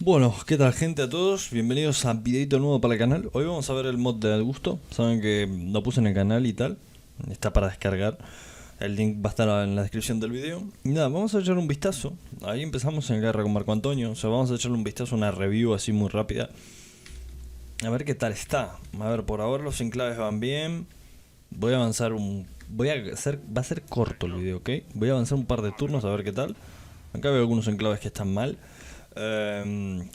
Bueno, ¿qué tal gente a todos? Bienvenidos a videito nuevo para el canal. Hoy vamos a ver el mod de Augusto. Saben que lo puse en el canal y tal. Está para descargar. El link va a estar en la descripción del video. Y nada, vamos a echar un vistazo. Ahí empezamos en guerra con Marco Antonio. O sea, vamos a echarle un vistazo, una review así muy rápida. A ver qué tal está. A ver, por ahora los enclaves van bien. Voy a avanzar un... Va a ser corto el video, ¿ok? Voy a avanzar un par de turnos a ver qué tal. Acá veo algunos enclaves que están mal.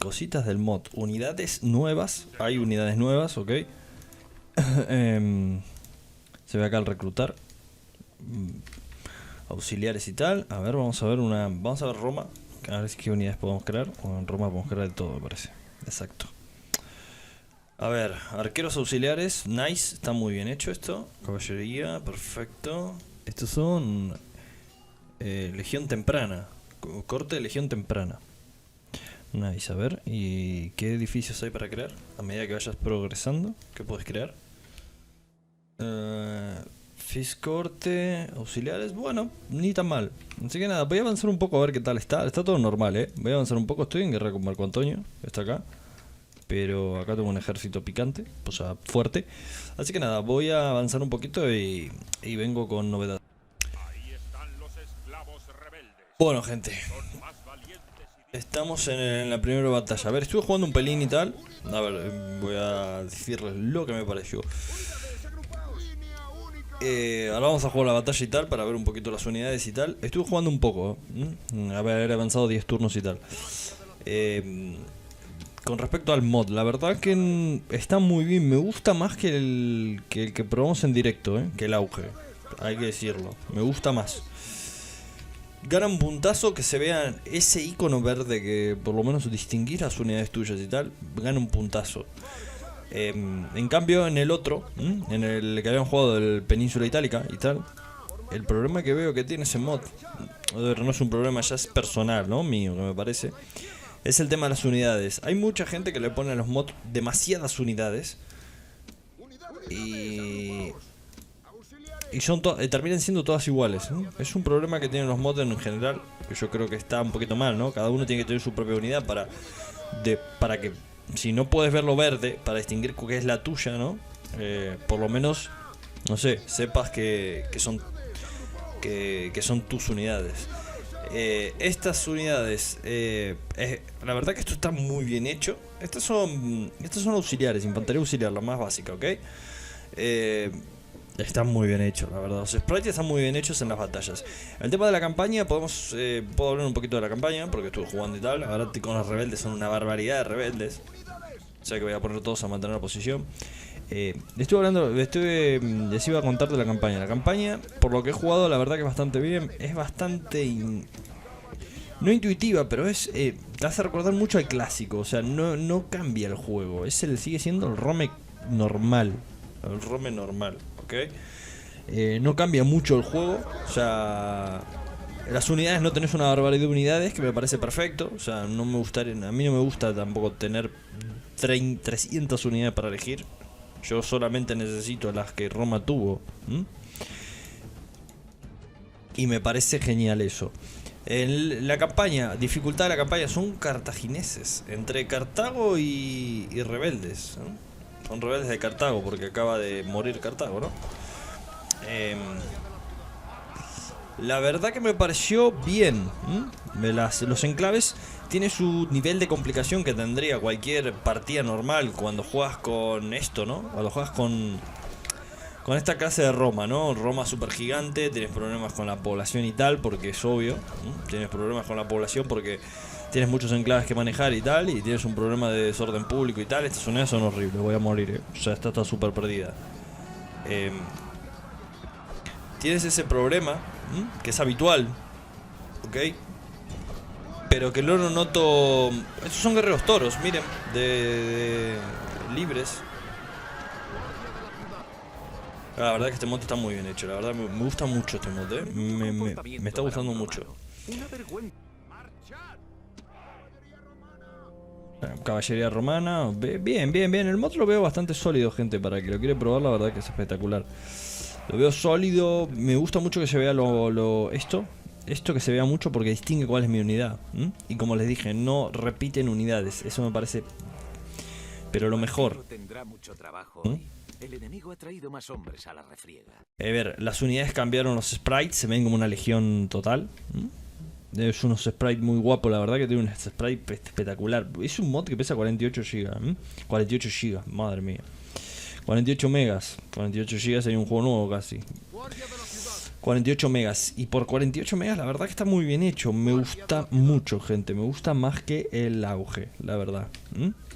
Cositas del mod. Unidades nuevas. Hay unidades nuevas, ok. Se ve acá el reclutar. Auxiliares y tal. A ver, vamos a ver Vamos a ver Roma. A ver qué unidades podemos crear. En Roma podemos crear de todo, me parece. Exacto. A ver, arqueros auxiliares. Nice, está muy bien hecho esto. Caballería, perfecto. Estos son Legión temprana. Corte de Legión temprana. Nice, a ver, ¿y qué edificios hay para crear? A medida que vayas progresando, ¿qué puedes crear? Fiscorte, auxiliares, bueno, ni tan mal. Así que nada, voy a avanzar un poco a ver qué tal está. Está todo normal, voy a avanzar un poco, estoy en guerra con Marco Antonio, está acá. Pero acá tengo un ejército picante, o sea, fuerte. Así que nada, voy a avanzar un poquito y vengo con novedades. Bueno, gente, estamos en la primera batalla. A ver, estuve jugando un pelín y tal. A ver, voy a decirles lo que me pareció. Ahora vamos a jugar la batalla y tal para ver un poquito las unidades y tal. Estuve jugando un poco, haber avanzado 10 turnos y tal. Con respecto al mod, la verdad que está muy bien. Me gusta más que el que probamos en directo, que el auge. Hay que decirlo, me gusta más. Gana un puntazo que se vea ese icono verde, que por lo menos distinguir las unidades tuyas y tal. Gana un puntazo. En cambio en el otro, en el que habían jugado del Península Itálica y tal, el problema que veo que tiene ese mod, no es un problema, ya es personal, ¿no? Mío, que me parece, es el tema de las unidades. Hay mucha gente que le pone a los mods demasiadas unidades y son terminan siendo todas iguales, ¿no? Es un problema que tienen los mods en general, que yo creo que está un poquito mal, ¿no? Cada uno tiene que tener su propia unidad para que, si no puedes verlo verde, para distinguir qué es la tuya, ¿no? Por lo menos, no sé, sepas que son tus unidades. Estas unidades, la verdad que esto está muy bien hecho. Estas son auxiliares, infantería auxiliar, la más básica, ¿ok? Está muy bien hecho, la verdad. Los sprites están muy bien hechos en las batallas. El tema de la campaña, puedo hablar un poquito de la campaña, porque estuve jugando y tal. Ahora con los rebeldes son una barbaridad de rebeldes. O sea que voy a poner todos a mantener la posición. Les iba a contar de la campaña. La campaña, por lo que he jugado, la verdad que es bastante bien. Es bastante... no intuitiva, pero te hace recordar mucho al clásico. O sea, no cambia el juego. Sigue siendo el Rome normal. El Rome normal, ¿ok? No cambia mucho el juego. O sea, las unidades, no tenés una barbaridad de unidades, que me parece perfecto. O sea, a mí no me gusta tampoco tener 300 unidades para elegir. Yo solamente necesito las que Roma tuvo. Y me parece genial eso. La campaña, dificultad de la campaña, son cartagineses. Entre Cartago y rebeldes, ¿no? Son rebeldes de Cartago, porque acaba de morir Cartago, ¿no? La verdad que me pareció bien. Los enclaves tiene su nivel de complicación que tendría cualquier partida normal cuando juegas con esto, ¿no? Cuando juegas con esta clase de Roma, ¿no? Roma super gigante, tienes problemas con la población y tal, porque es obvio. Tienes problemas con la población porque tienes muchos enclaves que manejar y tal, y tienes un problema de desorden público y tal. Estas unidades son horribles, voy a morir, O sea, esta está súper perdida. Tienes ese problema, que es habitual, ¿ok? Pero que no lo noto... Estos son guerreros toros, miren, de libres. La verdad que este mod está muy bien hecho, la verdad me gusta mucho este mod, me está gustando mucho. Caballería romana, bien, el mod lo veo bastante sólido, gente, para el que lo quiere probar, la verdad que es espectacular. Lo veo sólido, me gusta mucho que se vea esto. esto que se vea mucho porque distingue cuál es mi unidad. Y como les dije, no repiten unidades. Eso me parece... Pero lo mejor. Tendrá mucho trabajo. El enemigo ha traído más hombres a la refriega. A ver, las unidades cambiaron los sprites, se ven como una legión total. Es unos sprites muy guapos, la verdad que tiene un sprite espectacular. Es un mod que pesa 48 GB. 48 GB, madre mía. 48 megas. 48 GB sería un juego nuevo casi. 48 megas. Y por 48 megas la verdad que está muy bien hecho. Me gusta mucho, gente. Me gusta más que el auge, la verdad.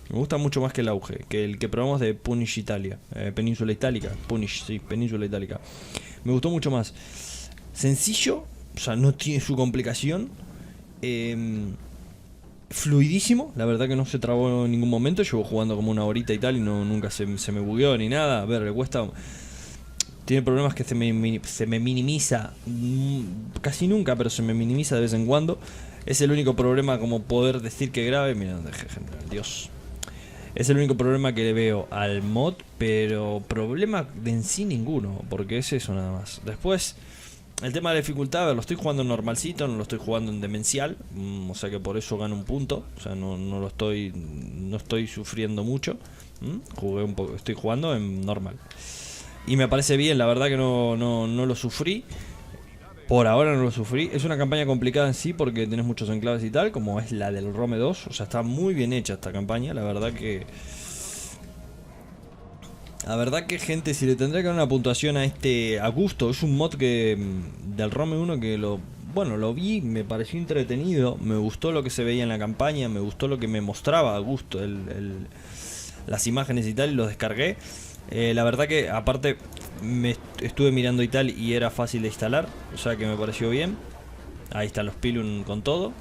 Me gusta mucho más que el auge, que el que probamos de Punish Italia, Península Itálica. Punish, sí, Península Itálica. Me gustó mucho más. Sencillo, o sea, no tiene su complicación. Fluidísimo, la verdad que no se trabó en ningún momento. Llevo jugando como una horita y tal y nunca se me bugueó ni nada. A ver, le cuesta... Tiene problemas que se me minimiza, casi nunca, pero se me minimiza de vez en cuando. Es el único problema como poder decir que grave. Mira, Dios. Es el único problema que le veo al mod, pero problema de en sí ninguno, porque es eso nada más. Después, el tema de la dificultad, a ver, lo estoy jugando en normalcito, no lo estoy jugando en demencial, o sea que por eso gano un punto, o sea, no estoy sufriendo mucho. Jugué un poco, estoy jugando en normal. Y me parece bien, la verdad que no lo sufrí. Por ahora no lo sufrí. Es una campaña complicada en sí porque tenés muchos enclaves y tal, como es la del Rome 2. O sea, está muy bien hecha esta campaña. La verdad que... gente, si le tendría que dar una puntuación a gusto. Es un mod que del Rome 1 que lo vi, me pareció entretenido. Me gustó lo que se veía en la campaña. Me gustó lo que me mostraba a gusto las imágenes y tal, y los descargué. La verdad que aparte me estuve mirando y tal y era fácil de instalar, o sea que me pareció bien. Ahí están los Pilum con todo.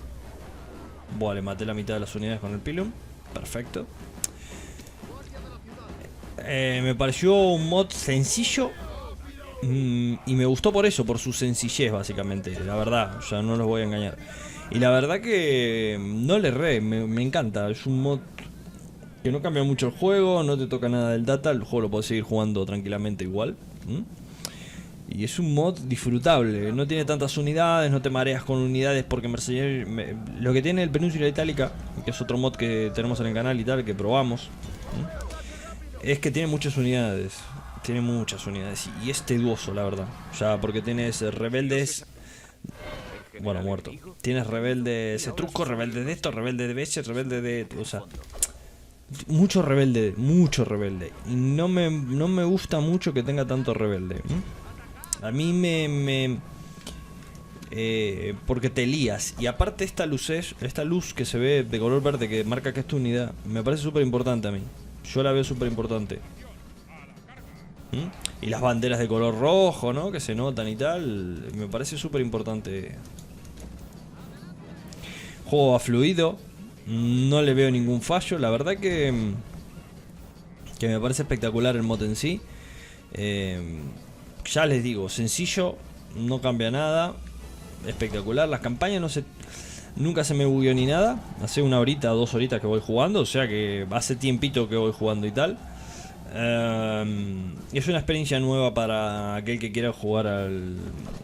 Buah, le maté la mitad de las unidades con el Pilum. Perfecto. Me pareció un mod sencillo y me gustó por eso, por su sencillez básicamente. La verdad, o sea, no los voy a engañar. Y la verdad que no le erré, me encanta. Es un mod que no cambia mucho el juego, no te toca nada del data, el juego lo podés seguir jugando tranquilamente igual. Y es un mod disfrutable, no tiene tantas unidades, no te mareas con unidades porque lo que tiene el Península Itálica, que es otro mod que tenemos en el canal y tal, que probamos, es que tiene muchas unidades. Tiene muchas unidades y es tedioso, la verdad. O sea, porque tienes rebeldes... Bueno, muerto. Tienes rebeldes etruscos, rebeldes de esto, rebeldes de Beche, rebeldes de... O sea... Mucho rebelde. Y no me gusta mucho que tenga tanto rebelde. A mí porque te lías. Y aparte esta luz que se ve de color verde que marca que es tu unidad, me parece súper importante a mí. Yo la veo súper importante. Y las banderas de color rojo, ¿no? Que se notan y tal. Me parece súper importante. Juego a fluido. No le veo ningún fallo. La verdad que me parece espectacular el mod en sí. Ya les digo, sencillo, no cambia nada. Espectacular. Las campañas nunca se me bugueó ni nada. Hace una horita, 2 horitas que voy jugando. O sea que hace tiempito que voy jugando y tal. Es una experiencia nueva para aquel que quiera jugar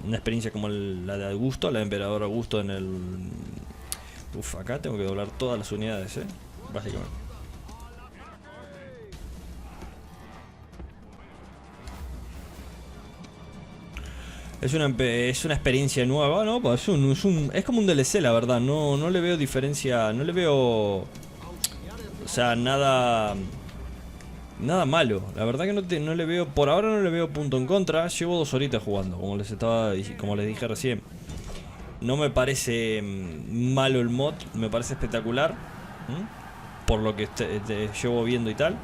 una experiencia como la de Augusto, la de Emperador Augusto en el... acá tengo que doblar todas las unidades, básicamente. Es una experiencia nueva, ¿no? Pues es como un DLC, la verdad. No le veo diferencia, no le veo... O sea, nada malo. La verdad que no le veo, por ahora no le veo punto en contra. Llevo 2 horitas jugando, como les dije recién. No me parece malo el mod, me parece espectacular. Por lo que llevo viendo y tal.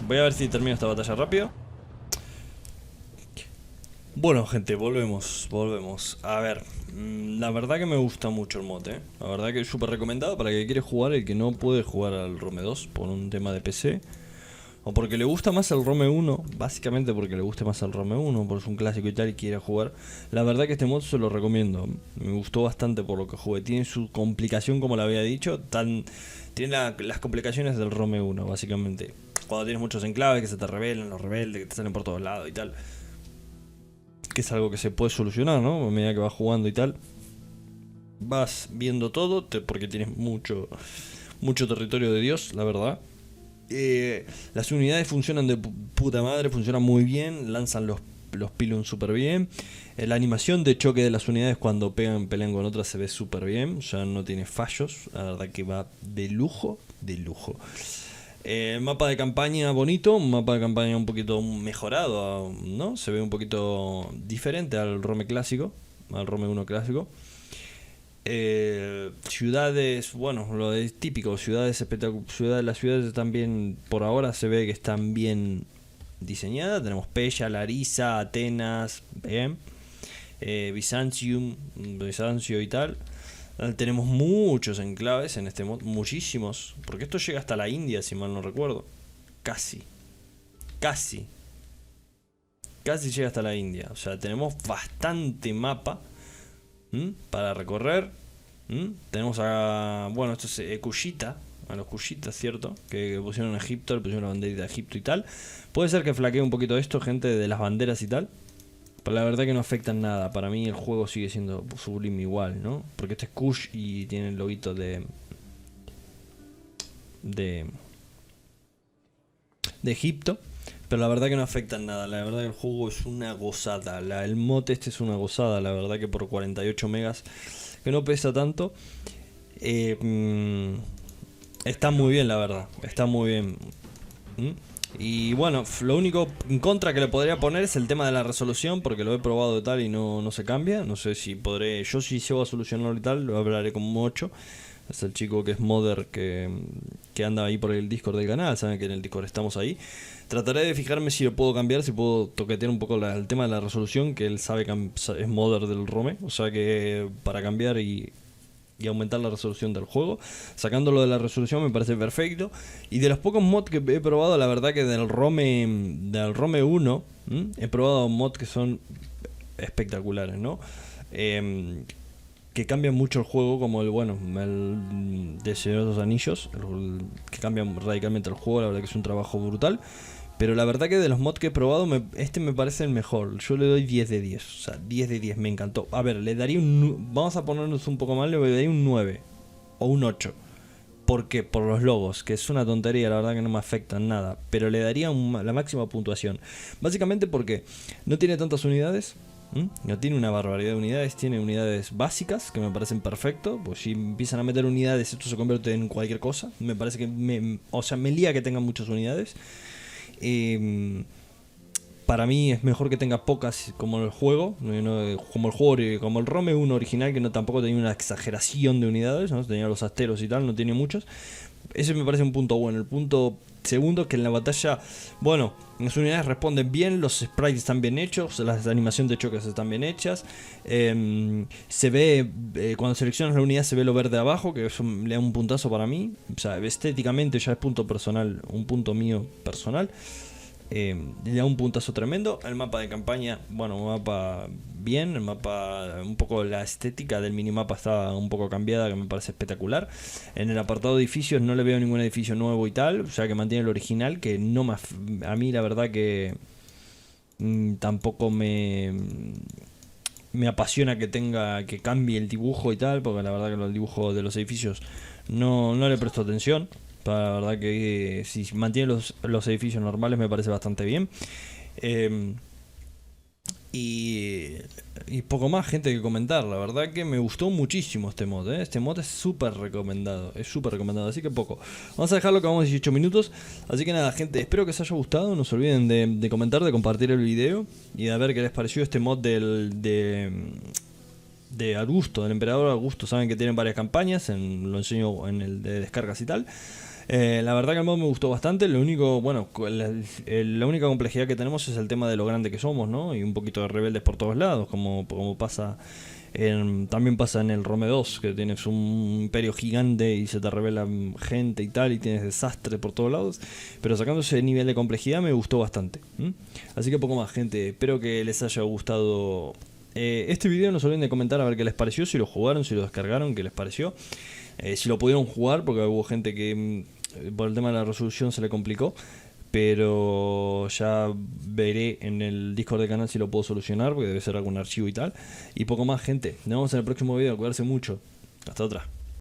Voy a ver si termino esta batalla rápido. Bueno, gente, volvemos. A ver, la verdad que me gusta mucho el mod, La verdad que es súper recomendado para el que quiere jugar, el que no puede jugar al Rome 2 por un tema de PC. O porque le gusta más el Rome 1, básicamente porque le gusta más el Rome 1, porque es un clásico y tal y quiere jugar. La verdad que este mod se lo recomiendo, me gustó bastante por lo que jugué. Tiene su complicación, como le había dicho, tiene las complicaciones del Rome 1, básicamente. Cuando tienes muchos enclaves que se te revelan, los rebeldes que te salen por todos lados y tal. que es algo que se puede solucionar, ¿no? A medida que vas jugando y tal, vas viendo todo, porque tienes mucho territorio de Dios, la verdad. Las unidades funcionan de puta madre, funcionan muy bien, lanzan los pylons súper bien. La animación de choque de las unidades cuando pelean con otras se ve súper bien, ya no tiene fallos, la verdad que va de lujo, de lujo. Mapa de campaña bonito, un mapa de campaña un poquito mejorado, ¿no? Se ve un poquito diferente al Rome clásico, al Rome 1 clásico. Ciudades, bueno, lo de típico, ciudades espectaculares. Las ciudades están bien, por ahora se ve que están bien diseñadas. Tenemos Pella, Larisa, Atenas, bien. Bizancio y tal. Tenemos muchos enclaves en este mod, muchísimos, porque esto llega hasta la India, si mal no recuerdo. Casi llega hasta la India. O sea, tenemos bastante mapa para recorrer. Tenemos bueno, esto es Kushita, a los Kushitas, ¿cierto? Que pusieron a Egipto, le pusieron la banderita de Egipto y tal. Puede ser que flaquee un poquito esto, gente, de las banderas y tal. Pero la verdad que no afectan nada. Para mí el juego sigue siendo sublime igual, ¿no? Porque este es Kush y tiene el loguito de Egipto. Pero la verdad que no afectan nada. La verdad que el juego es una gozada. El mod este es una gozada. La verdad que por 48 megas, que no pesa tanto, está muy bien, la verdad. Está muy bien. Y bueno, lo único en contra que le podría poner es el tema de la resolución, porque lo he probado y tal y no se cambia. No sé si podré, yo si llego a solucionarlo y tal, lo hablaré como 8. Es el chico que es modder que anda ahí por el Discord del canal, saben que en el Discord estamos ahí. Trataré de fijarme si lo puedo cambiar, si puedo toquetear un poco el tema de la resolución, que él sabe que es modder del Rome, o sea que para cambiar y aumentar la resolución del juego. Sacándolo de la resolución me parece perfecto. Y de los pocos mods que he probado, la verdad que del Rome 1 he probado mods que son espectaculares, ¿no? Que cambian mucho el juego, como el de Señor de los Anillos, que cambian radicalmente el juego. La verdad que es un trabajo brutal. Pero la verdad que de los mods que he probado, este me parece el mejor. Yo le doy 10 de 10. O sea, 10 de 10, me encantó. A ver, le daría vamos a ponernos un poco mal, le daría un 9 o un 8. ¿Por qué? Por los logos, que es una tontería, la verdad que no me afectan nada. Pero le daría la máxima puntuación. Básicamente porque no tiene tantas unidades. No tiene una barbaridad de unidades, tiene unidades básicas que me parecen perfecto. Pues si empiezan a meter unidades, esto se convierte en cualquier cosa. Me parece que me lía que tengan muchas unidades. Para mí es mejor que tenga pocas como el juego, como el Rome 1 original, que no tampoco tenía una exageración de unidades, ¿no? Tenía los asteros y tal, no tiene muchos. Ese me parece un punto bueno. El punto segundo, que en la batalla, bueno, las unidades responden bien, los sprites están bien hechos, las animaciones de choques están bien hechas. Se ve, cuando seleccionas la unidad se ve lo verde abajo, que eso le da un puntazo para mí. O sea, estéticamente ya es punto personal, un punto mío personal. Le da un puntazo tremendo. El mapa de campaña, bueno, un mapa bien. El mapa, un poco la estética del minimapa está un poco cambiada, que me parece espectacular. En el apartado de edificios no le veo ningún edificio nuevo y tal, o sea que mantiene el original, que no a mí la verdad que tampoco me apasiona que cambie el dibujo y tal, porque la verdad que el dibujo de los edificios no le presto atención. La verdad que si mantiene los edificios normales me parece bastante bien. Y poco más, gente, que comentar. La verdad que me gustó muchísimo este mod, ¿eh? Este mod es súper recomendado. Así que poco. Vamos a dejarlo que vamos 18 minutos. Así que nada, gente, espero que os haya gustado. No se olviden de comentar, de compartir el video y de ver qué les pareció este mod de Augusto, del emperador Augusto. Saben que tienen varias campañas, lo enseño en el de descargas y tal. La verdad que el mod me gustó bastante. Lo único, bueno, la única complejidad que tenemos es el tema de lo grande que somos, ¿no? Y un poquito de rebeldes por todos lados, como pasa también pasa en el Rome 2, que tienes un imperio gigante y se te revela gente y tal, y tienes desastre por todos lados. Pero sacando ese nivel de complejidad me gustó bastante. Así que poco más, gente. Espero que les haya gustado este video. No se olviden de comentar a ver qué les pareció, si lo jugaron, si lo descargaron, qué les pareció, si lo pudieron jugar, porque hubo gente que por el tema de la resolución se le complicó. Pero ya veré en el Discord del canal si lo puedo solucionar, porque debe ser algún archivo y tal. Y poco más, gente. Nos vemos en el próximo video. Cuidarse mucho. Hasta otra.